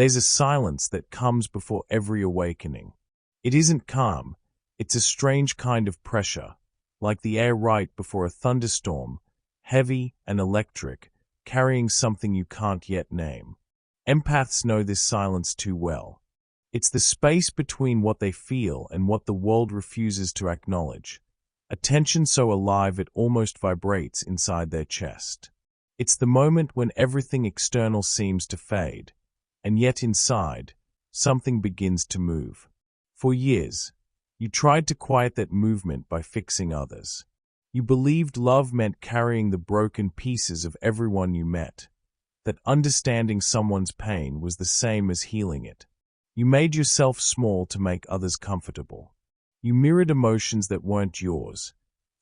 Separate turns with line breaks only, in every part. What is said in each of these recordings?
There's a silence that comes before every awakening. It isn't calm, it's a strange kind of pressure, like the air right before a thunderstorm, heavy and electric, carrying something you can't yet name. Empaths know this silence too well. It's the space between what they feel and what the world refuses to acknowledge, a tension so alive it almost vibrates inside their chest. It's the moment when everything external seems to fade, and yet inside, something begins to move. For years, you tried to quiet that movement by fixing others. You believed love meant carrying the broken pieces of everyone you met, that understanding someone's pain was the same as healing it. You made yourself small to make others comfortable. You mirrored emotions that weren't yours,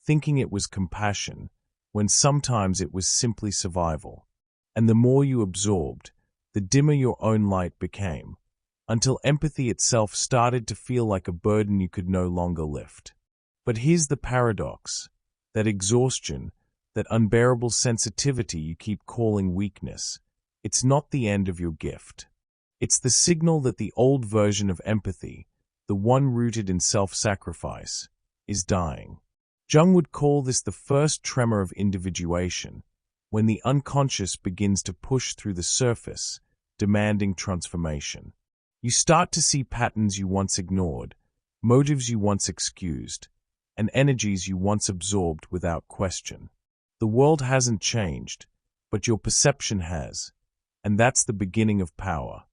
thinking it was compassion, when sometimes it was simply survival. And the more you absorbed, the dimmer your own light became, until empathy itself started to feel like a burden you could no longer lift. But here's the paradox: that exhaustion, that unbearable sensitivity you keep calling weakness, it's not the end of your gift. It's the signal that the old version of empathy, the one rooted in self-sacrifice, is dying. Jung would call this the first tremor of individuation, when the unconscious begins to push through the surface, demanding transformation. You start to see patterns you once ignored, motives you once excused, and energies you once absorbed without question. The world hasn't changed, but your perception has, and that's the beginning of power.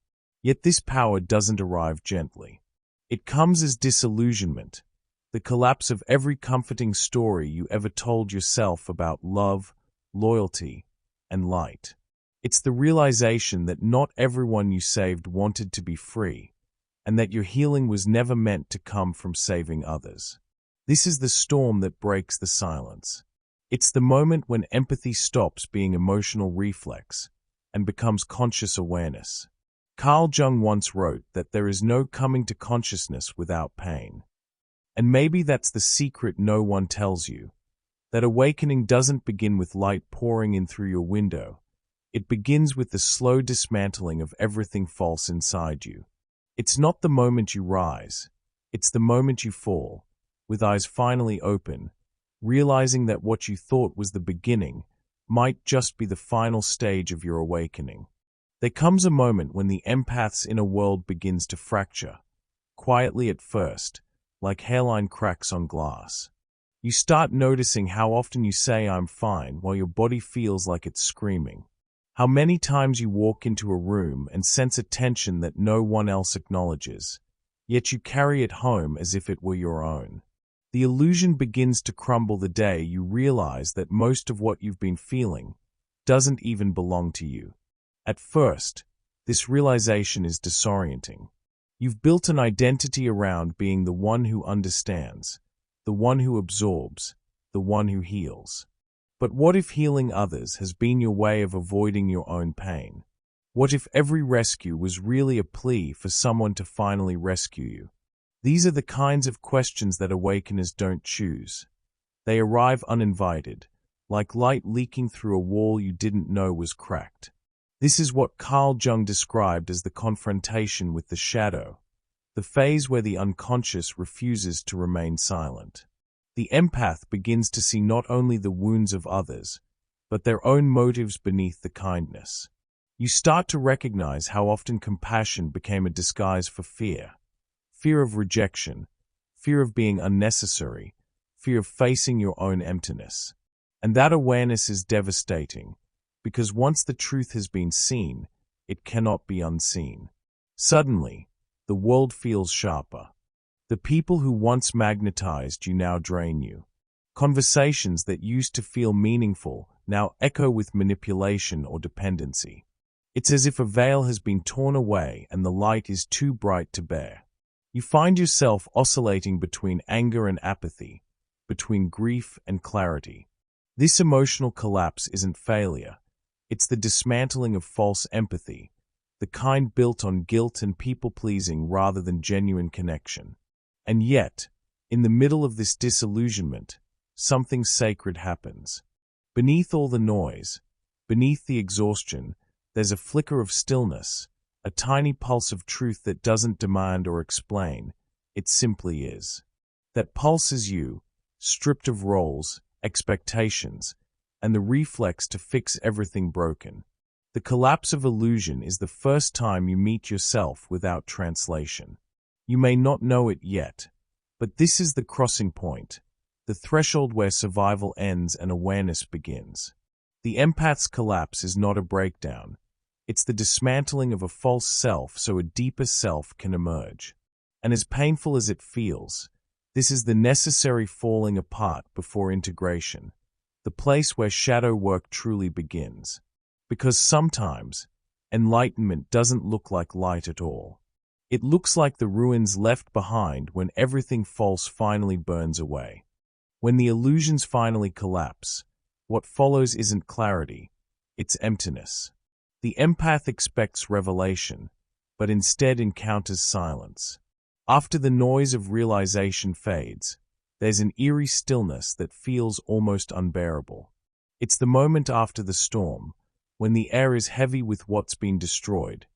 Yet this power doesn't arrive gently. It comes as disillusionment, the collapse of every comforting story you ever told yourself about love, loyalty, and light. It's the realization that not everyone you saved wanted to be free, and that your healing was never meant to come from saving others. This is the storm that breaks the silence. It's the moment when empathy stops being emotional reflex and becomes conscious awareness. Carl Jung once wrote that there is no coming to consciousness without pain. And maybe that's the secret no one tells you, that awakening doesn't begin with light pouring in through your window. It begins with the slow dismantling of everything false inside you. It's not the moment you rise, it's the moment you fall, with eyes finally open, realizing that what you thought was the beginning might just be the final stage of your awakening. There comes a moment when the empath's inner world begins to fracture, quietly at first, like hairline cracks on glass. You start noticing how often you say "I'm fine" while your body feels like it's screaming. How many times you walk into a room and sense a tension that no one else acknowledges, yet you carry it home as if it were your own. The illusion begins to crumble the day you realize that most of what you've been feeling doesn't even belong to you. At first, this realization is disorienting. You've built an identity around being the one who understands, the one who absorbs, the one who heals. But what if healing others has been your way of avoiding your own pain? What if every rescue was really a plea for someone to finally rescue you? These are the kinds of questions that awakeners don't choose. They arrive uninvited, like light leaking through a wall you didn't know was cracked. This is what Carl Jung described as the confrontation with the shadow, the phase where the unconscious refuses to remain silent. The empath begins to see not only the wounds of others, but their own motives beneath the kindness. You start to recognize how often compassion became a disguise for fear. Fear of rejection, fear of being unnecessary, fear of facing your own emptiness. And that awareness is devastating, because once the truth has been seen, it cannot be unseen. Suddenly, the world feels sharper. The people who once magnetized you now drain you. Conversations that used to feel meaningful now echo with manipulation or dependency. It's as if a veil has been torn away and the light is too bright to bear. You find yourself oscillating between anger and apathy, between grief and clarity. This emotional collapse isn't failure. It's the dismantling of false empathy, the kind built on guilt and people-pleasing rather than genuine connection. And yet, in the middle of this disillusionment, something sacred happens. Beneath all the noise, beneath the exhaustion, there's a flicker of stillness, a tiny pulse of truth that doesn't demand or explain, it simply is. That pulse is you, stripped of roles, expectations, and the reflex to fix everything broken. The collapse of illusion is the first time you meet yourself without translation. You may not know it yet, but this is the crossing point, the threshold where survival ends and awareness begins. The empath's collapse is not a breakdown. It's the dismantling of a false self so a deeper self can emerge. And as painful as it feels, this is the necessary falling apart before integration, the place where shadow work truly begins. Because sometimes, enlightenment doesn't look like light at all. It looks like the ruins left behind when everything false finally burns away. When the illusions finally collapse, what follows isn't clarity, it's emptiness. The empath expects revelation, but instead encounters silence. After the noise of realization fades, there's an eerie stillness that feels almost unbearable. It's the moment after the storm, when the air is heavy with what's been destroyed,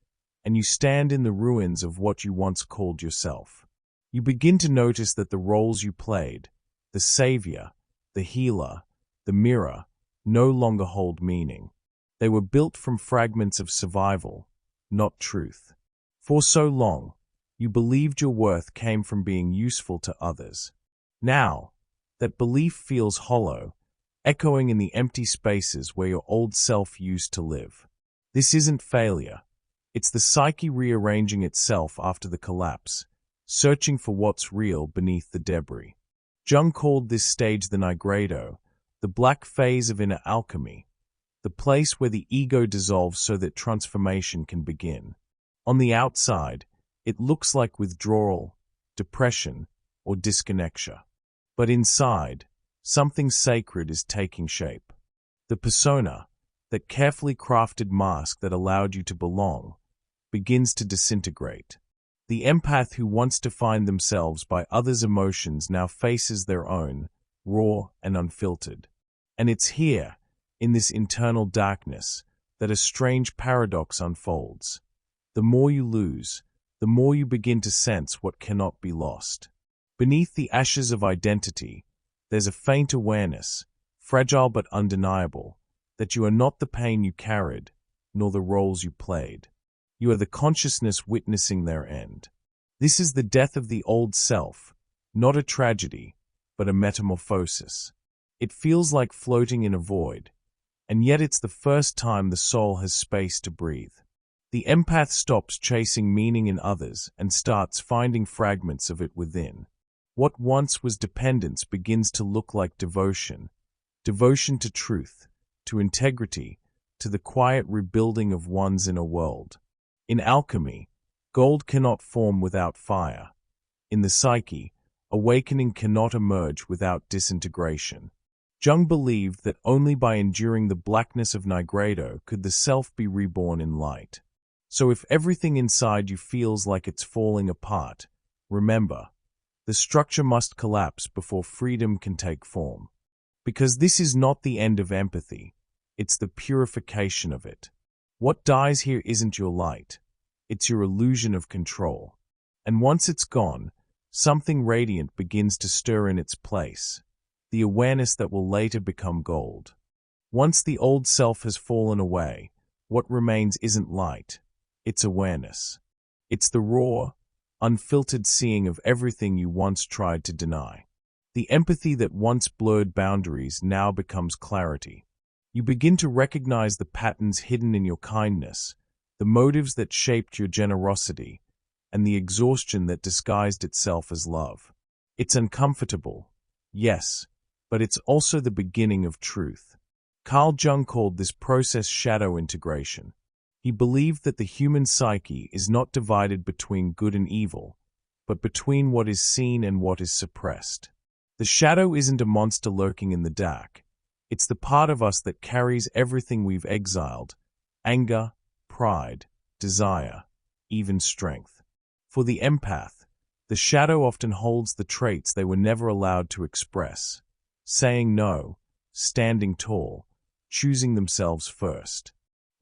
and you stand in the ruins of what you once called yourself. You begin to notice that the roles you played, the savior, the healer, the mirror, no longer hold meaning. They were built from fragments of survival, not truth. For so long, you believed your worth came from being useful to others. Now, that belief feels hollow, echoing in the empty spaces where your old self used to live. This isn't failure. It's the psyche rearranging itself after the collapse, searching for what's real beneath the debris. Jung called this stage the nigredo, the black phase of inner alchemy, the place where the ego dissolves so that transformation can begin. On the outside, it looks like withdrawal, depression, or disconnection. But inside, something sacred is taking shape. The persona, that carefully crafted mask that allowed you to belong, begins to disintegrate. The empath who once defined themselves by others' emotions now faces their own, raw and unfiltered. And it's here, in this internal darkness, that a strange paradox unfolds. The more you lose, the more you begin to sense what cannot be lost. Beneath the ashes of identity, there's a faint awareness, fragile but undeniable, that you are not the pain you carried, nor the roles you played. You are the consciousness witnessing their end. This is the death of the old self, not a tragedy, but a metamorphosis. It feels like floating in a void, and yet it's the first time the soul has space to breathe. The empath stops chasing meaning in others and starts finding fragments of it within. What once was dependence begins to look like devotion. Devotion to truth, to integrity, to the quiet rebuilding of one's inner world. In alchemy, gold cannot form without fire. In the psyche, awakening cannot emerge without disintegration. Jung believed that only by enduring the blackness of nigredo could the self be reborn in light. So if everything inside you feels like it's falling apart, remember, the structure must collapse before freedom can take form. Because this is not the end of empathy, it's the purification of it. What dies here isn't your light, it's your illusion of control. And once it's gone, something radiant begins to stir in its place, the awareness that will later become gold. Once the old self has fallen away, what remains isn't light, it's awareness. It's the raw, unfiltered seeing of everything you once tried to deny. The empathy that once blurred boundaries now becomes clarity. You begin to recognize the patterns hidden in your kindness, the motives that shaped your generosity, and the exhaustion that disguised itself as love. It's uncomfortable, yes, but it's also the beginning of truth. Carl Jung called this process shadow integration. He believed that the human psyche is not divided between good and evil, but between what is seen and what is suppressed. The shadow isn't a monster lurking in the dark. It's the part of us that carries everything we've exiled: anger, pride, desire, even strength. For the empath, the shadow often holds the traits they were never allowed to express: saying no, standing tall, choosing themselves first.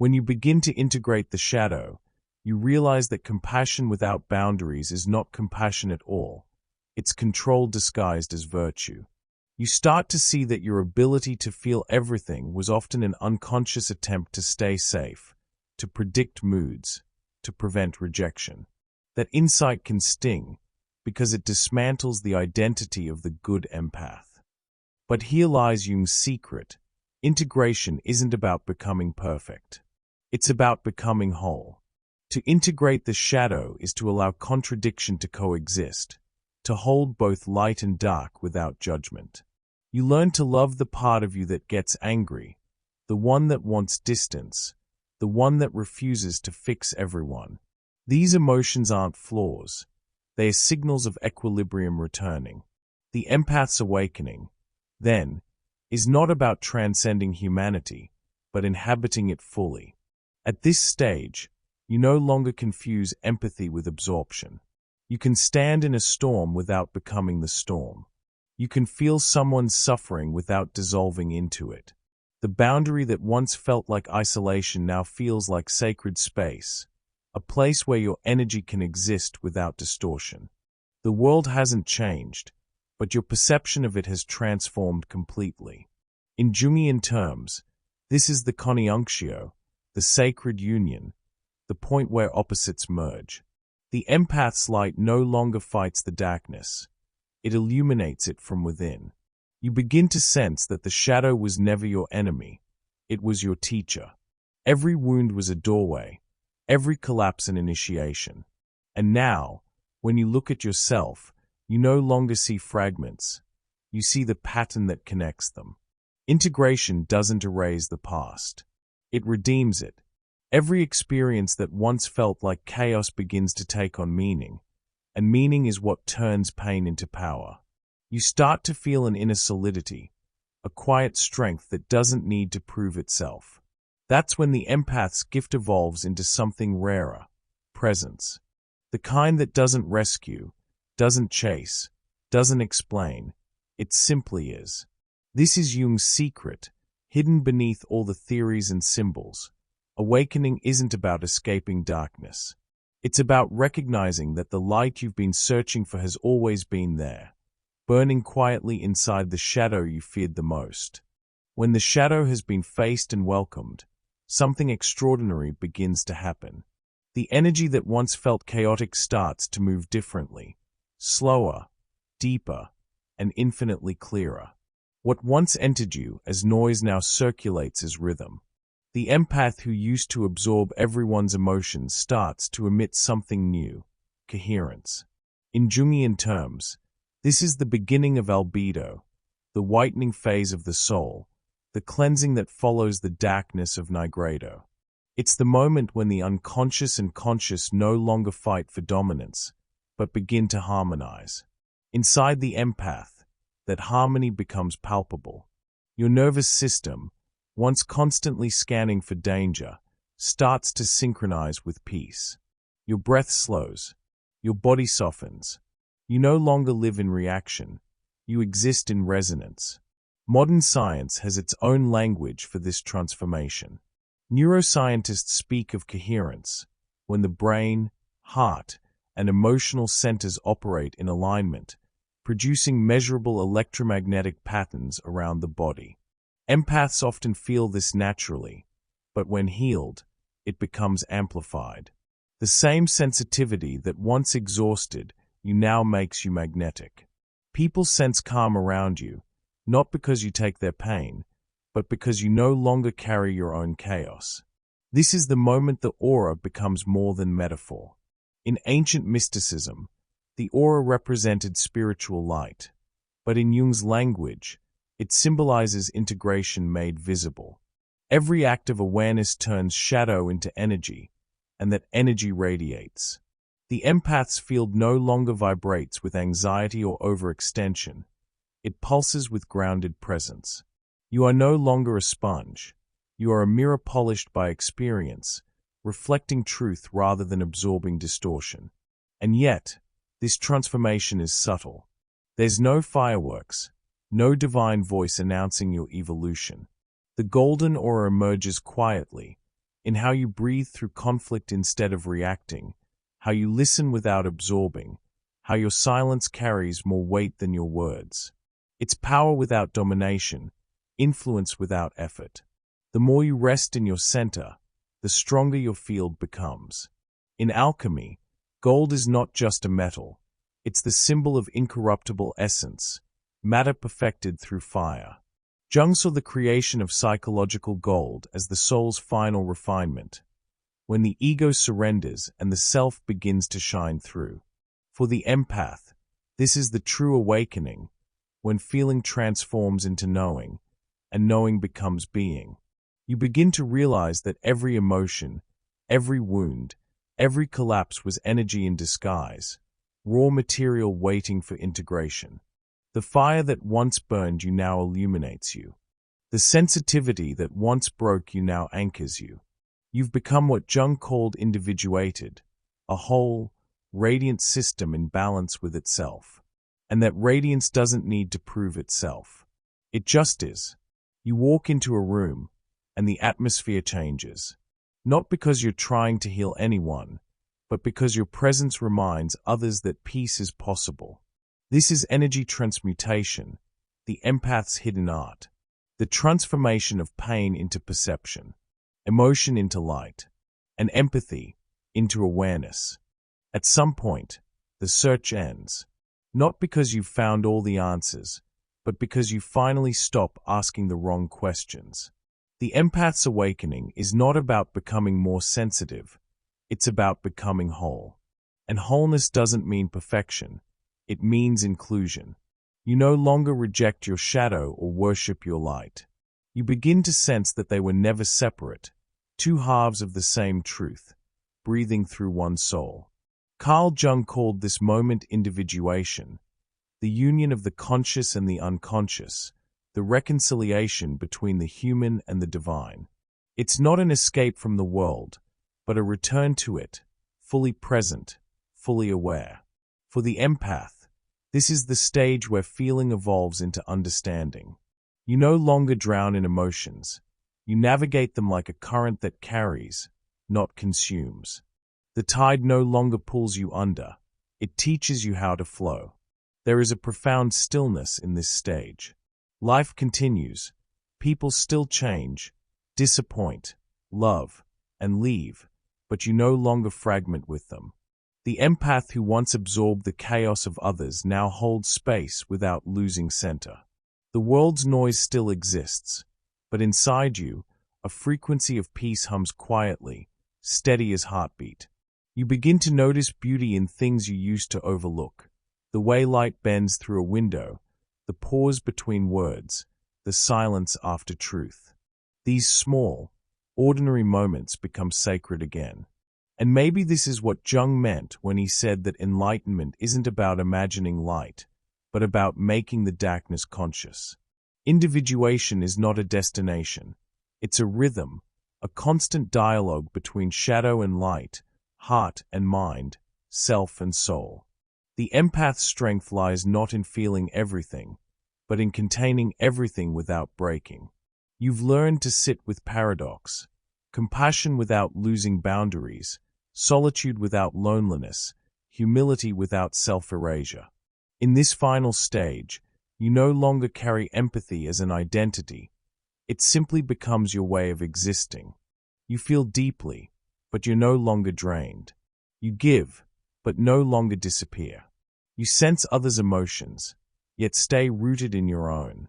When you begin to integrate the shadow, You realize that compassion without boundaries is not compassion at all. It's control disguised as virtue. You start to see that your ability to feel everything was often an unconscious attempt to stay safe, to predict moods, to prevent rejection. That insight can sting, because it dismantles the identity of the good empath. But here lies Jung's secret. Integration isn't about becoming perfect. It's about becoming whole. To integrate the shadow is to allow contradiction to coexist, to hold both light and dark without judgment. You learn to love the part of you that gets angry, the one that wants distance, the one that refuses to fix everyone. These emotions aren't flaws. They are signals of equilibrium returning. The empath's awakening, then, is not about transcending humanity, but inhabiting it fully. At this stage, you no longer confuse empathy with absorption. You can stand in a storm without becoming the storm. You can feel someone's suffering without dissolving into it. The boundary that once felt like isolation now feels like sacred space, a place where your energy can exist without distortion. The world hasn't changed, but your perception of it has transformed completely. In Jungian terms, this is the conjunctio, the sacred union, the point where opposites merge. The empath's light no longer fights the darkness. It illuminates it from within. You begin to sense that the shadow was never your enemy. It was your teacher. Every wound was a doorway, every collapse an initiation. And now, when you look at yourself, you no longer see fragments. You see the pattern that connects them. Integration doesn't erase the past. It redeems it. Every experience that once felt like chaos begins to take on meaning, and meaning is what turns pain into power. You start to feel an inner solidity, a quiet strength that doesn't need to prove itself. That's when the empath's gift evolves into something rarer, presence. The kind that doesn't rescue, doesn't chase, doesn't explain. It simply is. This is Jung's secret, hidden beneath all the theories and symbols. Awakening isn't about escaping darkness. It's about recognizing that the light you've been searching for has always been there, burning quietly inside the shadow you feared the most. When the shadow has been faced and welcomed, something extraordinary begins to happen. The energy that once felt chaotic starts to move differently, slower, deeper, and infinitely clearer. What once entered you as noise now circulates as rhythm. The empath who used to absorb everyone's emotions starts to emit something new, coherence. In Jungian terms, this is the beginning of albedo, the whitening phase of the soul, the cleansing that follows the darkness of nigredo. It's the moment when the unconscious and conscious no longer fight for dominance, but begin to harmonize. Inside the empath, that harmony becomes palpable. Your nervous system, once constantly scanning for danger, starts to synchronize with peace. Your breath slows. Your body softens. You no longer live in reaction. You exist in resonance. Modern science has its own language for this transformation. Neuroscientists speak of coherence, when the brain, heart, and emotional centers operate in alignment, producing measurable electromagnetic patterns around the body. Empaths often feel this naturally, but when healed, it becomes amplified. The same sensitivity that once exhausted you now makes you magnetic. People sense calm around you, not because you take their pain, but because you no longer carry your own chaos. This is the moment the aura becomes more than metaphor. In ancient mysticism, the aura represented spiritual light, but in Jung's language, it symbolizes integration made visible. Every act of awareness turns shadow into energy, and that energy radiates. The empath's field no longer vibrates with anxiety or overextension. It pulses with grounded presence. You are no longer a sponge. You are a mirror polished by experience, reflecting truth rather than absorbing distortion. And yet, this transformation is subtle. There's no fireworks, no divine voice announcing your evolution. The golden aura emerges quietly, in how you breathe through conflict instead of reacting, how you listen without absorbing, how your silence carries more weight than your words. It's power without domination, influence without effort. The more you rest in your center, the stronger your field becomes. In alchemy, gold is not just a metal. It's the symbol of incorruptible essence, matter perfected through fire. Jung saw the creation of psychological gold as the soul's final refinement, when the ego surrenders and the self begins to shine through. For the empath, this is the true awakening, when feeling transforms into knowing, and knowing becomes being. You begin to realize that every emotion, every wound, every collapse was energy in disguise, raw material waiting for integration. The fire that once burned you now illuminates you. The sensitivity that once broke you now anchors you. You've become what Jung called individuated, a whole, radiant system in balance with itself. And that radiance doesn't need to prove itself. It just is. You walk into a room, and the atmosphere changes. Not because you're trying to heal anyone, but because your presence reminds others that peace is possible. This is energy transmutation, the empath's hidden art, the transformation of pain into perception, emotion into light, and empathy into awareness. At some point, the search ends, not because you've found all the answers, but because you finally stop asking the wrong questions. The empath's awakening is not about becoming more sensitive, it's about becoming whole. And wholeness doesn't mean perfection. It means inclusion. You no longer reject your shadow or worship your light. You begin to sense that they were never separate, two halves of the same truth, breathing through one soul. Carl Jung called this moment individuation, the union of the conscious and the unconscious, the reconciliation between the human and the divine. It's not an escape from the world, but a return to it, fully present, fully aware. For the empath, this is the stage where feeling evolves into understanding. You no longer drown in emotions. You navigate them like a current that carries, not consumes. The tide no longer pulls you under. It teaches you how to flow. There is a profound stillness in this stage. Life continues. People still change, disappoint, love, and leave, but you no longer fragment with them. The empath who once absorbed the chaos of others now holds space without losing center. The world's noise still exists, but inside you, a frequency of peace hums quietly, steady as heartbeat. You begin to notice beauty in things you used to overlook. The way light bends through a window, the pause between words, the silence after truth. These small, ordinary moments become sacred again. And maybe this is what Jung meant when he said that enlightenment isn't about imagining light, but about making the darkness conscious. Individuation is not a destination. It's a rhythm, a constant dialogue between shadow and light, heart and mind, self and soul. The empath's strength lies not in feeling everything, but in containing everything without breaking. You've learned to sit with paradox, compassion without losing boundaries, solitude without loneliness, humility without self-erasure. In this final stage, you no longer carry empathy as an identity. It simply becomes your way of existing. You feel deeply, but you're no longer drained. You give, but no longer disappear. You sense others' emotions, yet stay rooted in your own.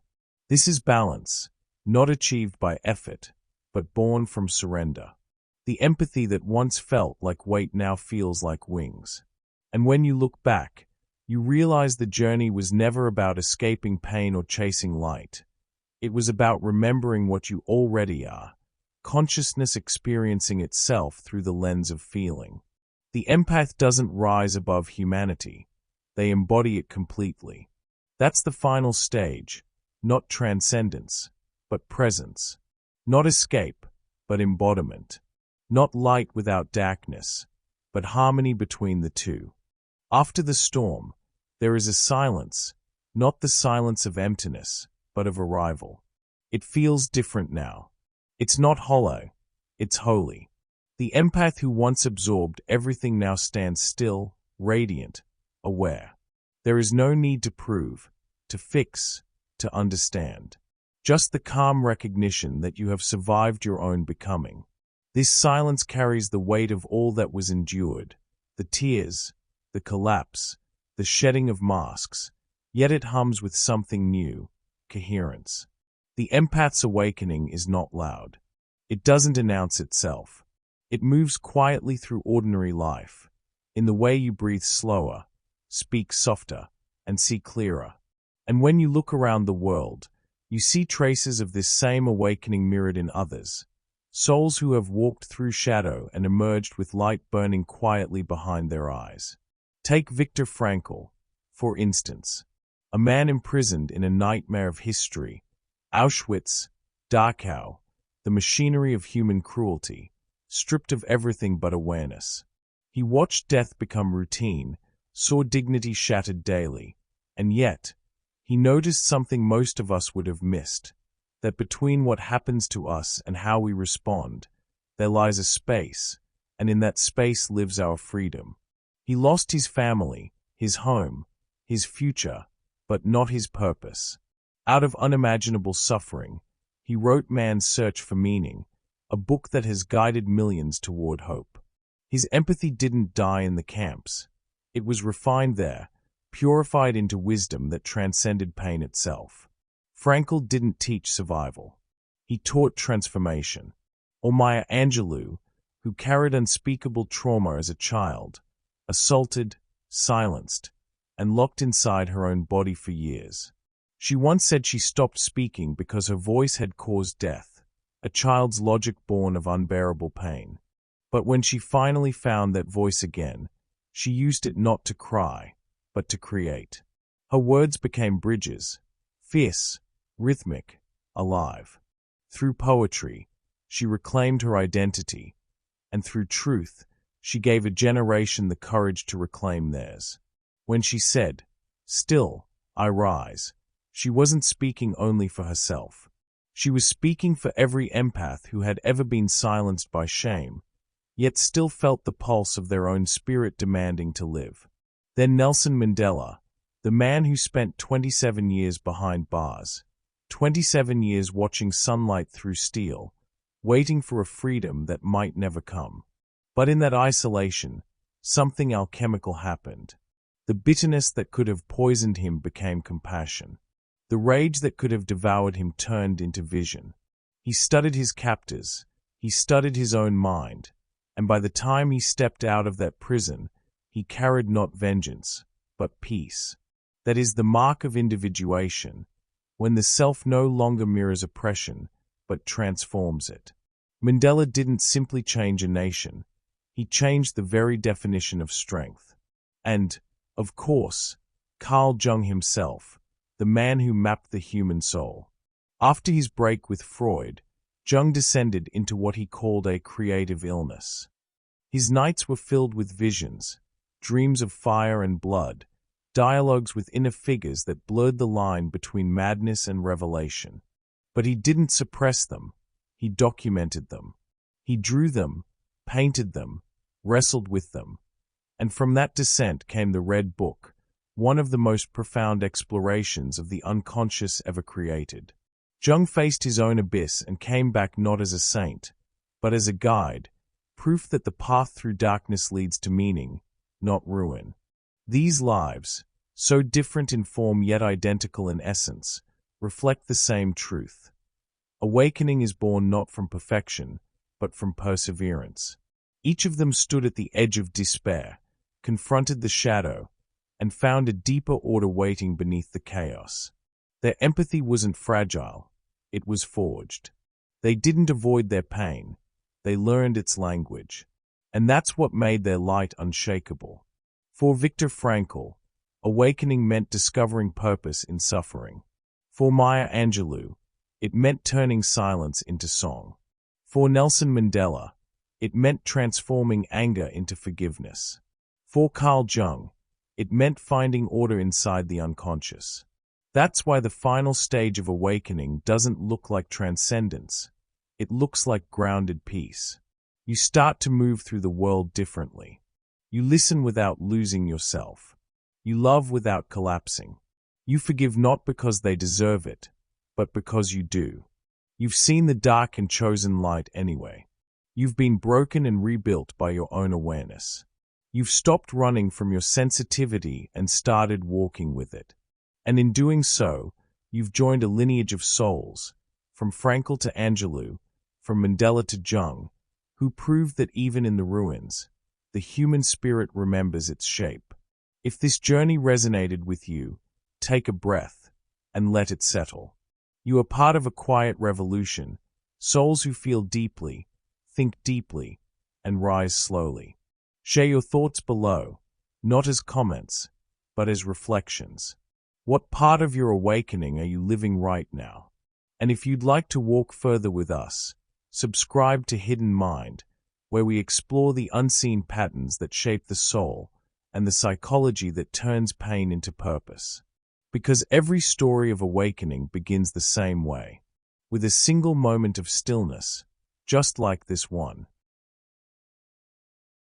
This is balance, not achieved by effort, but born from surrender. The empathy that once felt like weight now feels like wings. And when you look back, you realize the journey was never about escaping pain or chasing light. It was about remembering what you already are, consciousness experiencing itself through the lens of feeling. The empath doesn't rise above humanity. They embody it completely. That's the final stage, not transcendence, but presence. Not escape, but embodiment. Not light without darkness, but harmony between the two. After the storm, there is a silence, not the silence of emptiness, but of arrival. It feels different now. It's not hollow, It's holy. The empath who once absorbed everything now stands still, radiant, aware. There is no need to prove, to fix, to understand. Just the calm recognition that you have survived your own becoming. This silence carries the weight of all that was endured, the tears, the collapse, the shedding of masks, yet it hums with something new, coherence. The empath's awakening is not loud. It doesn't announce itself. It moves quietly through ordinary life, in the way you breathe slower, speak softer, and see clearer. And when you look around the world, you see traces of this same awakening mirrored in others, souls who have walked through shadow and emerged with light burning quietly behind their eyes. Take Viktor Frankl, for instance, a man imprisoned in a nightmare of history, Auschwitz, Dachau, the machinery of human cruelty, stripped of everything but awareness. He watched death become routine, saw dignity shattered daily, and yet, he noticed something most of us would have missed, that between what happens to us and how we respond, there lies a space, and in that space lives our freedom. He lost his family, his home, his future, but not his purpose. Out of unimaginable suffering, he wrote Man's Search for Meaning, a book that has guided millions toward hope. His empathy didn't die in the camps. It was refined there, purified into wisdom that transcended pain itself. Frankl didn't teach survival. He taught transformation. Or Maya Angelou, who carried unspeakable trauma as a child, assaulted, silenced, and locked inside her own body for years. She once said she stopped speaking because her voice had caused death, a child's logic born of unbearable pain. But when she finally found that voice again, she used it not to cry, but to create. Her words became bridges, fierce, rhythmic, alive. Through poetry, she reclaimed her identity, and through truth, she gave a generation the courage to reclaim theirs. When she said, "Still, I rise," she wasn't speaking only for herself. She was speaking for every empath who had ever been silenced by shame, yet still felt the pulse of their own spirit demanding to live. Then Nelson Mandela, the man who spent 27 years behind bars, 27 years watching sunlight through steel, waiting for a freedom that might never come. But in that isolation, something alchemical happened. The bitterness that could have poisoned him became compassion. The rage that could have devoured him turned into vision. He studied his captors, he studied his own mind, and by the time he stepped out of that prison, he carried not vengeance, but peace. That is the mark of individuation, when the self no longer mirrors oppression, but transforms it. Mandela didn't simply change a nation, he changed the very definition of strength. And, of course, Carl Jung himself, the man who mapped the human soul. After his break with Freud, Jung descended into what he called a creative illness. His nights were filled with visions, dreams of fire and blood, dialogues with inner figures that blurred the line between madness and revelation. But he didn't suppress them, he documented them. He drew them, painted them, wrestled with them. And from that descent came the Red Book, one of the most profound explorations of the unconscious ever created. Jung faced his own abyss and came back not as a saint, but as a guide, proof that the path through darkness leads to meaning, not ruin. These lives, so different in form yet identical in essence, reflect the same truth. Awakening is born not from perfection, but from perseverance. Each of them stood at the edge of despair, confronted the shadow, and found a deeper order waiting beneath the chaos. Their empathy wasn't fragile, it was forged. They didn't avoid their pain, they learned its language. And that's what made their light unshakable. For Viktor Frankl, awakening meant discovering purpose in suffering. For Maya Angelou, it meant turning silence into song. For Nelson Mandela, it meant transforming anger into forgiveness. For Carl Jung, it meant finding order inside the unconscious. That's why the final stage of awakening doesn't look like transcendence. It looks like grounded peace. You start to move through the world differently. You listen without losing yourself. You love without collapsing. You forgive not because they deserve it, but because you do. You've seen the dark and chosen light anyway. You've been broken and rebuilt by your own awareness. You've stopped running from your sensitivity and started walking with it. And in doing so, you've joined a lineage of souls, from Frankl to Angelou, from Mandela to Jung, who proved that even in the ruins, the human spirit remembers its shape. If this journey resonated with you, take a breath and let it settle. You are part of a quiet revolution, souls who feel deeply, think deeply, and rise slowly. Share your thoughts below, not as comments, but as reflections. What part of your awakening are you living right now? And if you'd like to walk further with us, subscribe to Hidden Mind, where we explore the unseen patterns that shape the soul and the psychology that turns pain into purpose. Because every story of awakening begins the same way, with a single moment of stillness, just like this one.